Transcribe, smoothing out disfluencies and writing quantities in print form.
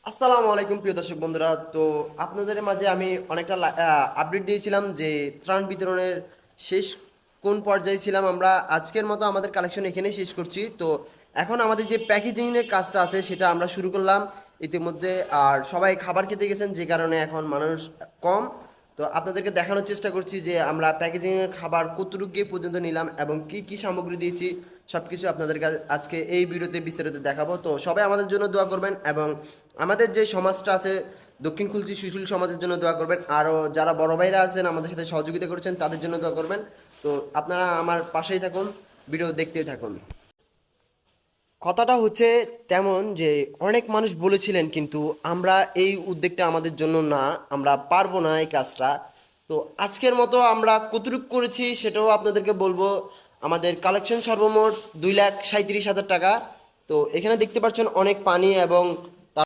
আসসালামু আলাইকুম প্রিয় দর্শক বন্ধুরা। তো আপনাদের মাঝে আমি অনেকটা আপডেট দিয়েছিলাম যে ত্রাণ বিতরণের শেষ কোন পর্যায়ে ছিলাম আমরা। আজকের মতো আমাদের কালেকশন এখানেই শেষ করছি। তো এখন আমাদের যে প্যাকেজিংয়ের কাজটা আছে সেটা আমরা শুরু করলাম ইতিমধ্যে। আর সবাই খাবার খেতে গেছেন যে কারণে এখন মানুষ কম। তো আপনাদেরকে দেখানোর চেষ্টা করছি যে আমরা প্যাকেজিংয়ের খাবার কতটুকু গিয়ে পর্যন্ত নিলাম এবং কি কি সামগ্রী দিয়েছি সব কিছু আপনাদের কাছে আজকে এই ভিডিওতে বিস্তারিত দেখাবো। তো সবাই আমাদের জন্য দোয়া করবেন এবং আমাদের যে সমাজটা আছে দক্ষিণ খুলশি শিশুল সমাজের জন্য দোয়া করবেন। আরও যারা বড় ভাইরা আছেন আমাদের সাথে সহযোগিতা করেছেন তাদের জন্য দোয়া করবেন। তো আপনারা আমার পাশেই থাকুন, ভিডিও দেখতেই থাকুন। কথাটা হচ্ছে তেমন যে অনেক মানুষ বলেছিলেন কিন্তু আমরা এই উদ্যোগটা আমাদের জন্য না, আমরা পারবো না এই কাজটা। তো আজকের মতো আমরা কতটুকু করেছি সেটাও আপনাদেরকে বলবো। আমাদের কালেকশন সর্বমোট 2,37,000 টাকা। তো এখানে দেখতে পাচ্ছেন অনেক পানি এবং